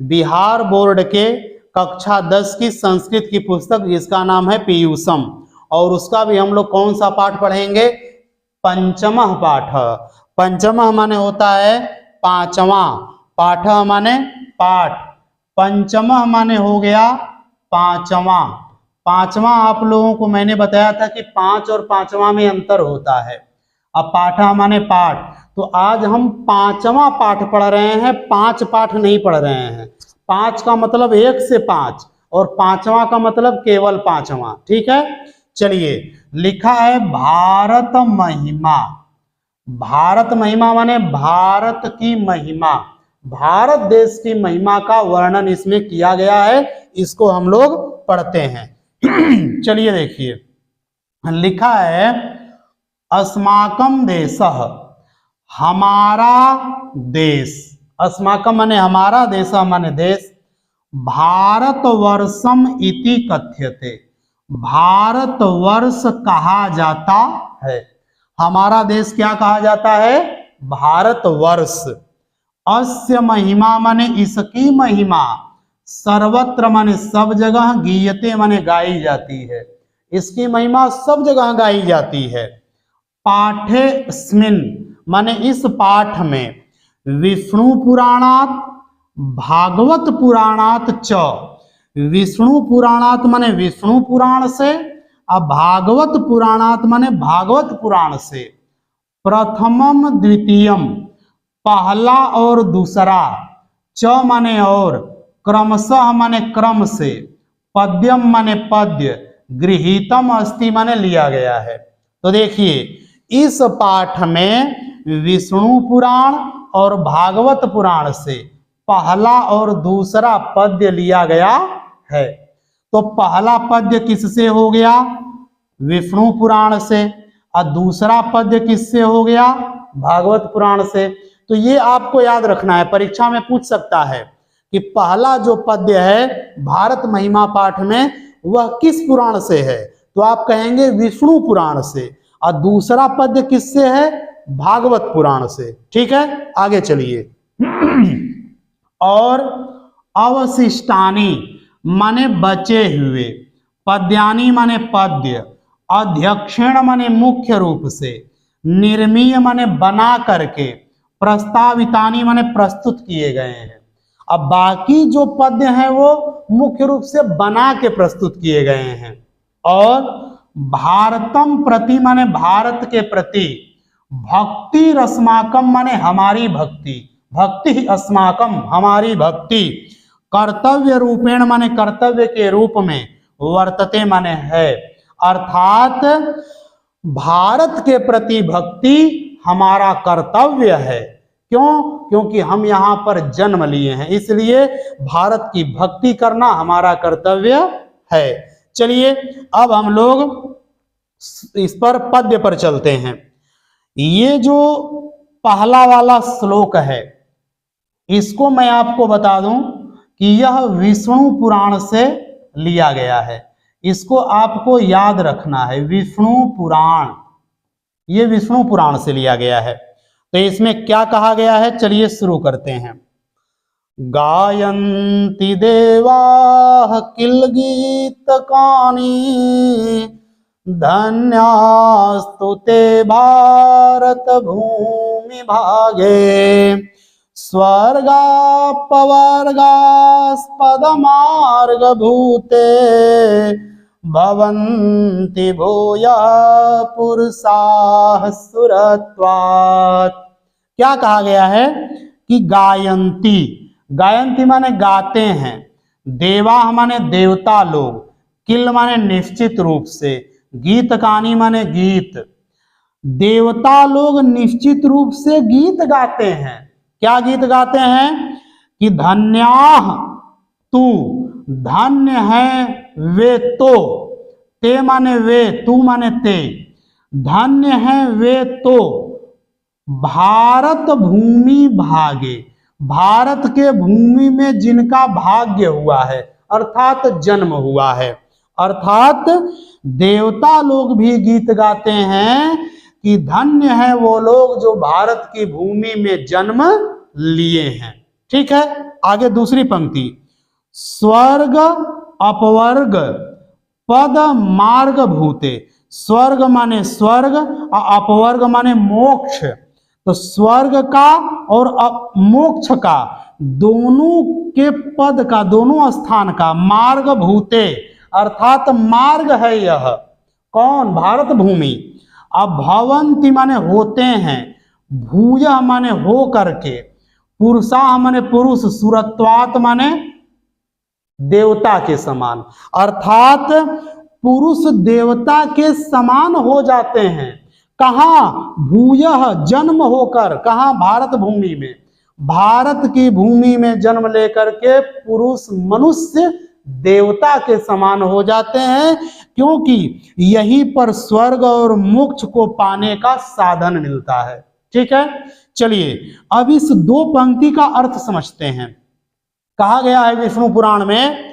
Bihar board के कक्षा 10 की संस्कृत की पुस्तक जिसका नाम है पीयूषम, और उसका भी हम लोग कौन सा पाठ पढ़ेंगे? पंचमः पाठ। पंचमः माने होता है पांचवा, पाठ माने पाठ, पंचमः माने हो गया पांचवा। पांचवा आप लोगों को मैंने बताया था कि 5 और 5वां में अंतर होता है। अब पाठा माने पाठ, तो आज हम 5वां पाठ पढ़ रहे हैं, 5 पाठ नहीं पढ़ रहे हैं। 5 का मतलब 1 से 5 और 5वां का मतलब केवल 5वां। ठीक है, चलिए। लिखा है भारत महिमा। भारत महिमा माने भारत की महिमा, भारत देश की महिमा का वर्णन इसमें किया गया है। इसको हम लोग पढ़ते हैं। चलिए देखिए, लिखा है अस्माकं देशः, हमारा देश। अस्माकं माने हमारा, देशः माने देश। भारतवर्षम इति कथ्यते, भारतवर्ष कहा जाता है। हमारा देश क्या कहा जाता है? भारतवर्ष। अस्य महिमा माने इसकी महिमा, सर्वत्र माने सब जगह, गीयते माने गाई जाती है। इसकी महिमा सब जगह गाई जाती है। पाठेस्मिन् माने इस पाठ में, विष्णु पुराणात भागवत पुराणात च, विष्णु पुराणात माने विष्णु पुराण से, अब भागवत पुराणात माने भागवत पुराण से, प्रथमम द्वितीयम पहला और दूसरा, च माने और, क्रमशः माने क्रम से, पद्यम माने पद्य, गृहीतम अस्ति माने लिया गया है। तो देखिए, इस पाठ में विष्णु पुराण और भागवत पुराण से पहला और दूसरा पद्य लिया गया है। तो पहला पद्य किससे हो गया? विष्णु पुराण से, और दूसरा पद्य किससे हो गया? भागवत पुराण से। तो ये आपको याद रखना है, परीक्षा में पूछ सकता है कि पहला जो पद्य है भारत महिमा पाठ में वह किस पुराण से है? तो आप कहेंगे विष्णु पुराण से, और दूसरा पद्य किससे है? भागवत पुराण से। ठीक है, आगे चलिए। और अवशिष्टानि माने बचे हुए, पद्यानि माने पद्य, अध्यक्षेण माने मुख्य रूप से, निर्मीय माने बना करके, प्रस्तावितानि माने प्रस्तुत किए गए हैं। अब बाकी जो पद्य हैं वो मुख्य रूप से बना के प्रस्तुत किए गए हैं। और भारतम प्रति माने भारत के प्रति, भक्ति रस्माकम माने हमारी भक्ति, भक्ति अस्माकम हमारी भक्ति, कर्तव्य रूपेण माने कर्तव्य के रूप में, वर्तते माने है, अर्थात भारत के प्रति भक्ति हमारा कर्तव्य है। क्यों? क्योंकि हम यहाँ पर जन्म लिए हैं, इसलिए भारत की भक्ति करना हमारा कर्तव्य है। चलिए, अब हम लोग इस पर पद्य पर चलते हैं। ये जो पहला वाला श्लोक है, इसको मैं आपको बता दूं कि यह विष्णु पुराण से लिया गया है। इसको आपको याद रखना है, विष्णु पुराण, ये विष्णु पुराण से लिया गया है। तो इसमें क्या कहा गया है, चलिए शुरू करते हैं। गायन्ति देवाः किल गीतकानि, धन्यास्तु ते भारत भूमि भागे, स्वर्गापवर्गास्पदमार्गभूते, भवन्ति भूयः पुरुषाः सुरत्वात्। क्या कहा गया है कि गायन्ति, गायन्ति माने गाते हैं, देवा माने देवता लोग, किल माने निश्चित रूप से, गीतकानी माने गीत, देवता लोग निश्चित रूप से गीत गाते हैं। क्या गीत गाते हैं कि धन्याः तू, धन्य है वे तो, ते माने वे, तू माने ते, धन्य है वे तो, भारत भूमि भागे, भारत के भूमि में जिनका भाग्य हुआ है, अर्थात जन्म हुआ है। अर्थात देवता लोग भी गीत गाते हैं कि धन्य है वो लोग जो भारत की भूमि में जन्म लिए हैं। ठीक है, आगे दूसरी पंक्ति, स्वर्ग अपवर्ग पद मार्ग भूते। स्वर्ग माने स्वर्ग और अपवर्ग माने मोक्ष। तो स्वर्ग का और मोक्ष का दोनों के पद का, दोनों स्थान का, मार्ग भूते अर्थात मार्ग है यह। कौन? भारत भूमि। अब भवंती माने होते हैं, भूय माने हो करके, पुरुषा माने पुरुष, सुरत्वात माने देवता के समान, अर्थात पुरुष देवता के समान हो जाते हैं। कहाँ? भूयः जन्म होकर, कहाँ? भारत भूमि में। भारत की भूमि में जन्म लेकर के पुरुष मनुष्य देवता के समान हो जाते हैं, क्योंकि यहीं पर स्वर्ग और मोक्ष को पाने का साधन मिलता है। ठीक है, चलिए अब इस दो पंक्ति का अर्थ समझते हैं। कहा गया है विष्णु पुराण में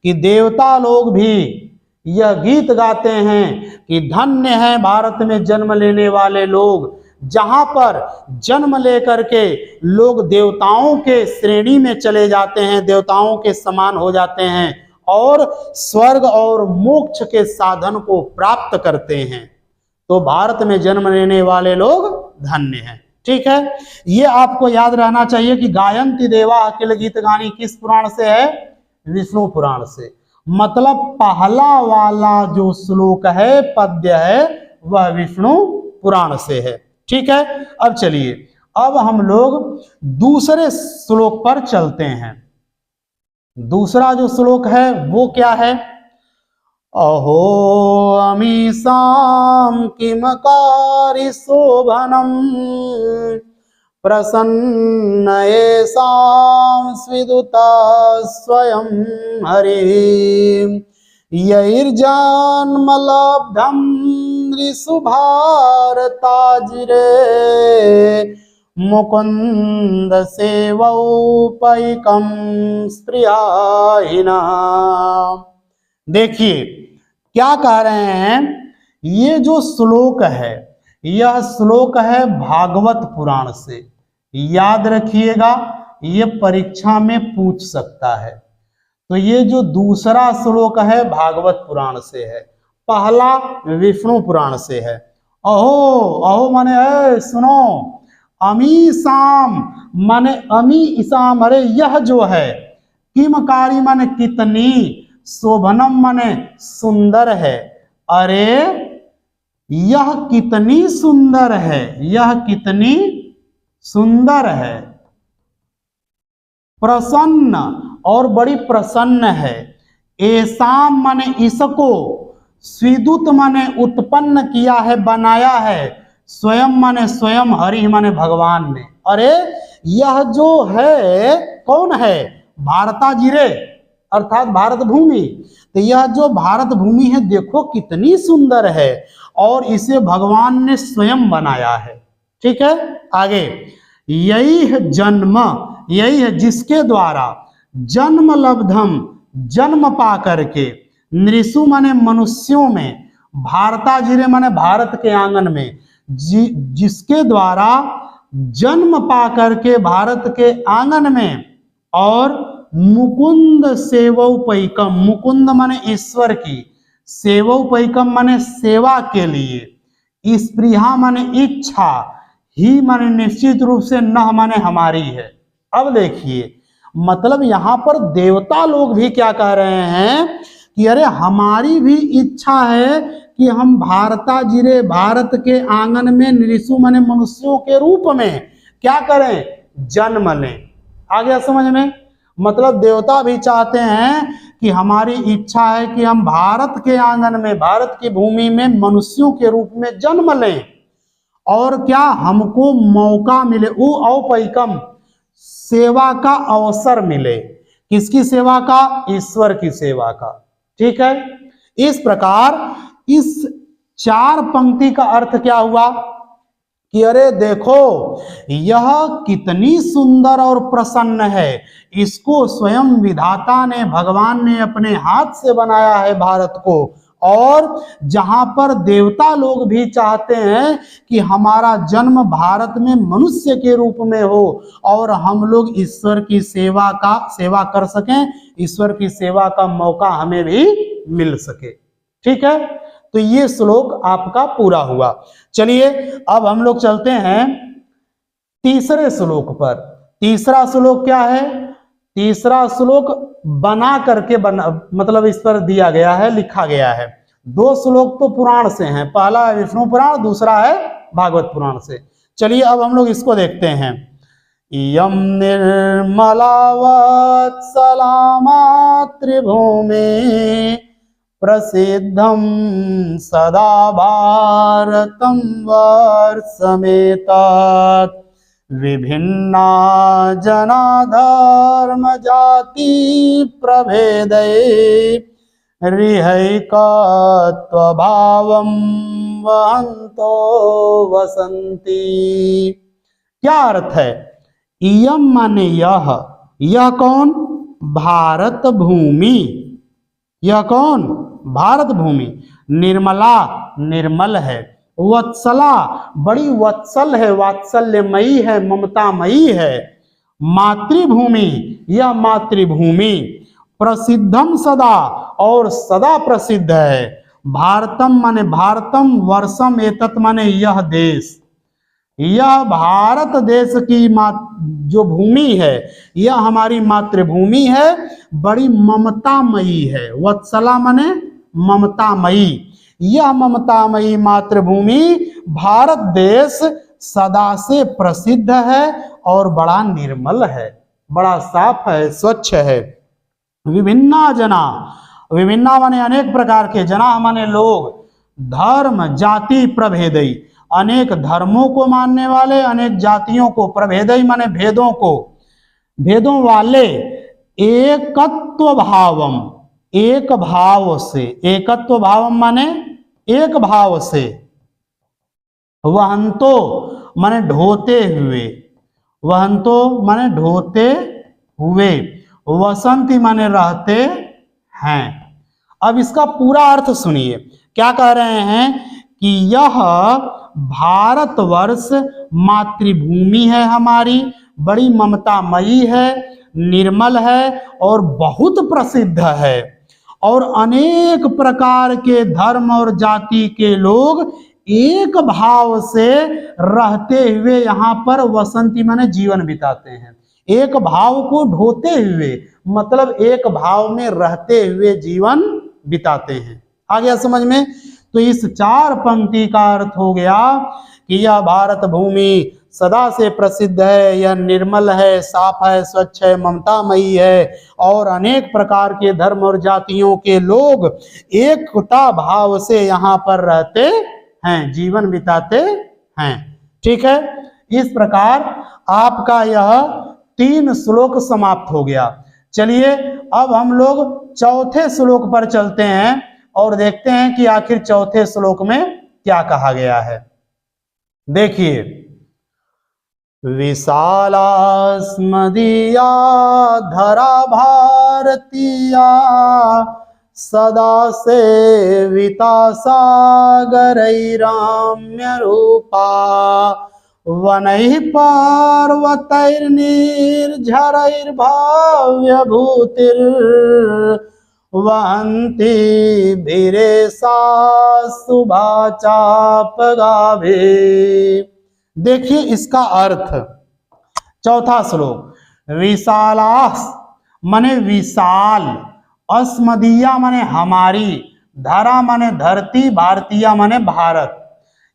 कि देवता लोग भी यह गीत गाते हैं कि धन्य है भारत में जन्म लेने वाले लोग, जहां पर जन्म लेकर के लोग देवताओं के श्रेणी में चले जाते हैं, देवताओं के समान हो जाते हैं और स्वर्ग और मोक्ष के साधन को प्राप्त करते हैं। तो भारत में जन्म लेने वाले लोग धन्य हैं। ठीक है, ये आपको याद रहना चाहिए कि गायन्ति देवा अखिल गीत गानी किस पुराण से है? विष्णु पुराण से। मतलब पहला वाला जो श्लोक है, पद्य है, वह विष्णु पुराण से है। ठीक है, अब चलिए, अब हम लोग दूसरे श्लोक पर चलते हैं। दूसरा जो श्लोक है वो क्या है? अहो अमीसां किमकारि शोभनम प्रसन्न येषां स्विदुता स्वयं हरि यैर्जन्मलब्धं नृषु भारताजिरे मुकुंद सेवौपैकं स्पृहाहिना। देखिए क्या कह रहे हैं, ये जो श्लोक है यह श्लोक है भागवत पुराण से। याद रखिएगा, ये परीक्षा में पूछ सकता है। तो ये जो दूसरा श्लोक है भागवत पुराण से है, पहला विष्णु पुराण से है। अहो, अहो माने सुनो, अमी साम माने अमी इसाम, अरे यह जो है, किमकारी माने कितनी, शोभनम माने सुंदर है, अरे यह कितनी सुंदर है, यह कितनी सुंदर है, प्रसन्न और बड़ी प्रसन्न है, ऐसाम माने इसको, स्विदुत माने उत्पन्न किया है, बनाया है, स्वयं माने स्वयं, हरि माने भगवान ने। अरे यह जो है कौन है? भारताजिरे अर्थात भारत भूमि। तो यह जो भारत भूमि है देखो कितनी सुंदर है और इसे भगवान ने स्वयं बनाया है। ठीक है, आगे, यही है जन्म, यही है जिसके द्वारा जन्म लब्धम, जन्म पा करके, नृषु माने मनुष्यों में, भारताजिरे माने भारत के आंगन में, जिसके द्वारा जन्म पा करके भारत के आंगन में, और मुकुंद सेवौपैकम, मुकुंद माने ईश्वर की, सेवौपैकम माने सेवा के लिए, स्पृहा माने इच्छा, ही माने निश्चित रूप से, न माने हमारी है। अब देखिए, मतलब यहां पर देवता लोग भी क्या कह रहे हैं कि अरे हमारी भी इच्छा है कि हम भारताजिरे, भारत के आंगन में नृषु माने मनुष्यों के रूप में क्या करें? जन्म लें। आ गया समझ में? मतलब देवता भी चाहते हैं कि हमारी इच्छा है कि हम भारत के आंगन में, भारत की भूमि में मनुष्यों के रूप में जन्म लें, और क्या हमको मौका मिले, वो औपैकम, सेवा का अवसर मिले। किसकी सेवा का? ईश्वर की सेवा का। ठीक है, इस प्रकार इस चार पंक्ति का अर्थ क्या हुआ कि अरे देखो यह कितनी सुंदर और प्रसन्न है, इसको स्वयं विधाता ने, भगवान ने अपने हाथ से बनाया है भारत को, और जहां पर देवता लोग भी चाहते हैं कि हमारा जन्म भारत में मनुष्य के रूप में हो और हम लोग ईश्वर की सेवा कर सकें, ईश्वर की सेवा का मौका हमें भी मिल सके। ठीक है, तो ये श्लोक आपका पूरा हुआ। चलिए अब हम लोग चलते हैं तीसरे श्लोक पर। तीसरा श्लोक क्या है? तीसरा श्लोक बना करके मतलब इस पर दिया गया है, लिखा गया है। दो श्लोक तो पुराण से हैं, पहला है विष्णु पुराण, दूसरा है भागवत पुराण से। चलिए अब हम लोग इसको देखते हैं। यम निर्मला वत्सला मातृभूमि प्रसिद्धं सदा भारतं वर्षमेतत् विभिन्ना जना धर्म जाति प्रभेदै रिहैकत्वभावं वहन्तो वसन्ति। क्या अर्थ है? इयम माने यह कौन? भारत भूमि। यह कौन? भारत भूमि। निर्मला निर्मल है, वत्सला बड़ी वत्सल है, वात्सल्यमयी है, ममतामयी है। मातृभूमि यह मातृभूमि। प्रसिद्धम सदा और सदा प्रसिद्ध है। भारतम माने भारतम, वर्षम एतत् माने यह देश। यह भारत देश की जो भूमि है यह हमारी मातृभूमि है, बड़ी ममतामयी है। वत्सला माने ममतामयी। यह ममतामयी मातृभूमि भारत देश सदा से प्रसिद्ध है और बड़ा निर्मल है, बड़ा साफ है, स्वच्छ है। विभिन्ना जना, विभिन्ना माने अनेक प्रकार के, जना माने लोग, धर्म जाति प्रभेदई अनेक धर्मों को मानने वाले, अनेक जातियों को, प्रभेदई माने भेदों को, भेदों वाले, एकत्व भावम एक भाव से, एकत्व भावम माने एक भाव से, वहंतो माने ढोते हुए, वहंतो माने ढोते हुए, वसंती माने रहते हैं। अब इसका पूरा अर्थ सुनिए, क्या कह रहे हैं कि यह भारतवर्ष मातृभूमि है हमारी, बड़ी ममतामयी है, निर्मल है और बहुत प्रसिद्ध है, और अनेक प्रकार के धर्म और जाति के लोग एक भाव से रहते हुए यहाँ पर वसंती माने जीवन बिताते हैं। एक भाव को ढोते हुए मतलब एक भाव में रहते हुए जीवन बिताते हैं। आ गया समझ में? तो इस चार पंक्ति का अर्थ हो गया कि यह भारत भूमि सदा से प्रसिद्ध है, यह निर्मल है, साफ है, स्वच्छ है, ममतामयी है और अनेक प्रकार के धर्म और जातियों के लोग एकता भाव से यहाँ पर रहते हैं, जीवन बिताते हैं। ठीक है, इस प्रकार आपका यह 3 श्लोक समाप्त हो गया। चलिए अब हम लोग चौथे श्लोक पर चलते हैं और देखते हैं कि आखिर चौथे श्लोक में क्या कहा गया है। देखिए, विशाला स्मदीया धरा भारतीया सदा सेविता सागरैराम्य रूपा वनैः पर्वतैर्निर्झरैर्भाव्यभूतिर् वहन्ति भीरेशा शुभाचापगाभे। देखिए इसका अर्थ, चौथा श्लोक, विशालास माने विशाल, अस्मदीया माने हमारी, धरा माने धरती, भारतीय माने भारत।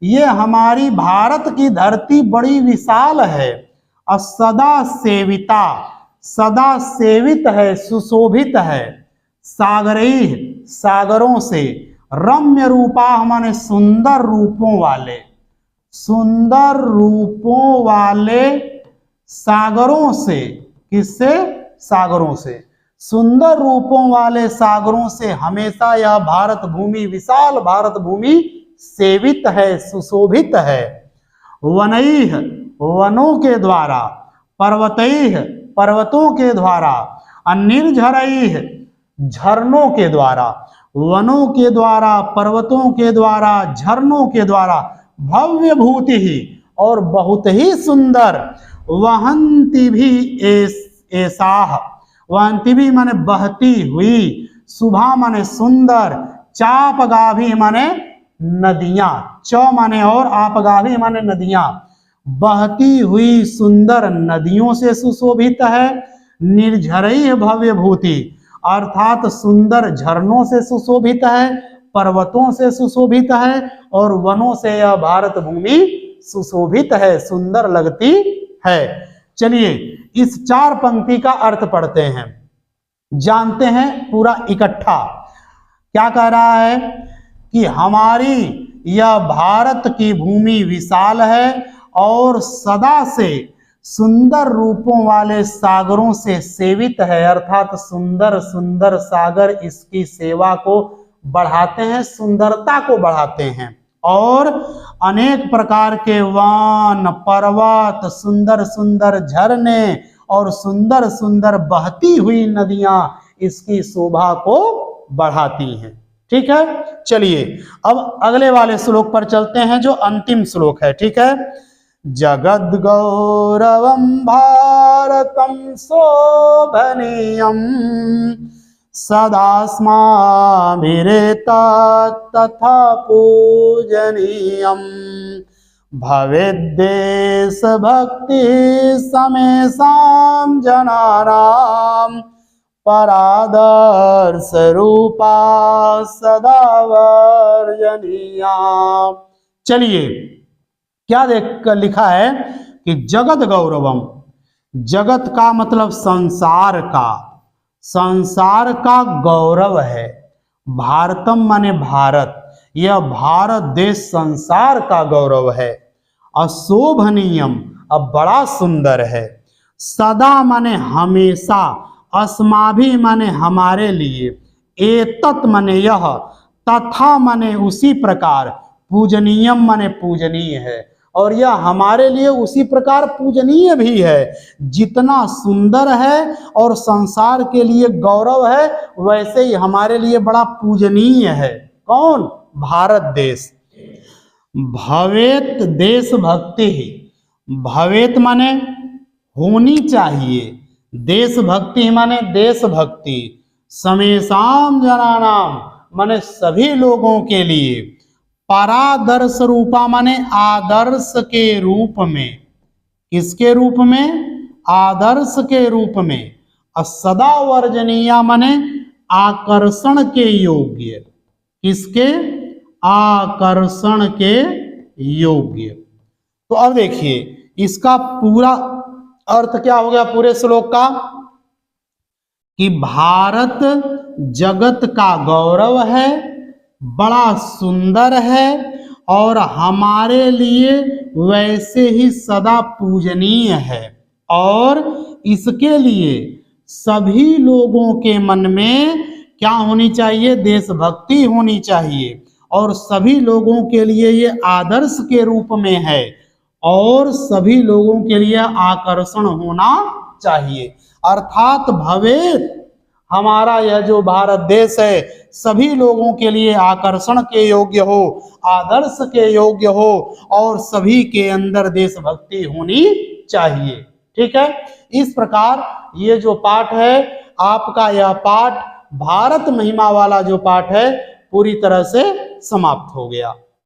ये हमारी भारत की धरती बड़ी विशाल है। और सदा सेविता, सदा सेवित है, सुशोभित है, सागरई सागरों से, रम्य रूपा माने सुंदर रूपों वाले, सुंदर रूपों वाले सागरों से। किससे? सागरों से। सुंदर रूपों वाले सागरों से हमेशा यह भारत भूमि, विशाल भारत भूमि सेवित है, सुशोभित है। वनैः वनों के द्वारा, पर्वतैः पर्वतों के द्वारा, निर्झरैः झरनों के द्वारा, वनों के द्वारा, पर्वतों के द्वारा, झरनों के द्वारा, भव्य भूति ही, और बहुत ही सुंदर, वहंती भी ऐसाह, वहंती भी माने बहती हुई, शुभा माने सुंदर, चापगाभी माने नदियां, च माने और, आपगाभी माने नदियां, बहती हुई सुंदर नदियों से सुशोभित है। निर्झरई भव्य भूति अर्थात सुंदर झरनों से सुशोभित है, पर्वतों से सुशोभित है, और वनों से यह भारत भूमि सुशोभित है, सुंदर लगती है। चलिए इस 4 पंक्ति का अर्थ पढ़ते हैं, जानते हैं पूरा इकट्ठा। क्या कह रहा है कि हमारी यह भारत की भूमि विशाल है और सदा से सुंदर रूपों वाले सागरों से सेवित है, अर्थात सुंदर सुंदर सागर इसकी सेवा को बढ़ाते हैं, सुंदरता को बढ़ाते हैं, और अनेक प्रकार के वन, पर्वत, सुंदर सुंदर झरने और सुंदर सुंदर बहती हुई नदियां इसकी शोभा को बढ़ाती हैं। ठीक है, चलिए अब अगले वाले श्लोक पर चलते हैं जो अंतिम श्लोक है। ठीक है, जगद गौरवम भारतम शोभनीयम सदास्माभिरेता तथा पूजनीयम भवेद्देश भक्ति समेषां जनानां परादर्श रूपा सदा वर्जनीया। चलिए क्या देख कर लिखा है कि जगत गौरवम, जगत का मतलब संसार का, संसार का गौरव है। भारतम माने भारत, यह भारत देश संसार का गौरव है। अशोभनीयम अब बड़ा सुंदर है। सदा माने हमेशा, अस्माभि माने हमारे लिए, एतत् माने यह, तथा माने उसी प्रकार, पूजनीयम माने पूजनीय है, और यह हमारे लिए उसी प्रकार पूजनीय भी है। जितना सुंदर है और संसार के लिए गौरव है, वैसे ही हमारे लिए बड़ा पूजनीय है। कौन? भारत देश। भवेत देश भक्ति ही, भवेत माने होनी चाहिए, देशभक्ति माने देशभक्ति, समेषां जनानाम माने सभी लोगों के लिए, परादर्श रूपा माने आदर्श के रूप में, किसके रूप में? आदर्श के रूप में। सदा वर्जनीय माने आकर्षण के योग्य, किसके? आकर्षण के योग्य। तो अब देखिए इसका पूरा अर्थ क्या हो गया पूरे श्लोक का, कि भारत जगत का गौरव है, बड़ा सुंदर है, और हमारे लिए वैसे ही सदा पूजनीय है, और इसके लिए सभी लोगों के मन में क्या होनी चाहिए? देशभक्ति होनी चाहिए, और सभी लोगों के लिए ये आदर्श के रूप में है, और सभी लोगों के लिए आकर्षण होना चाहिए। अर्थात भवेत, हमारा यह जो भारत देश है सभी लोगों के लिए आकर्षण के योग्य हो, आदर्श के योग्य हो, और सभी के अंदर देशभक्ति होनी चाहिए। ठीक है, इस प्रकार ये जो पाठ है आपका, यह पाठ भारत महिमा वाला जो पाठ है पूरी तरह से समाप्त हो गया।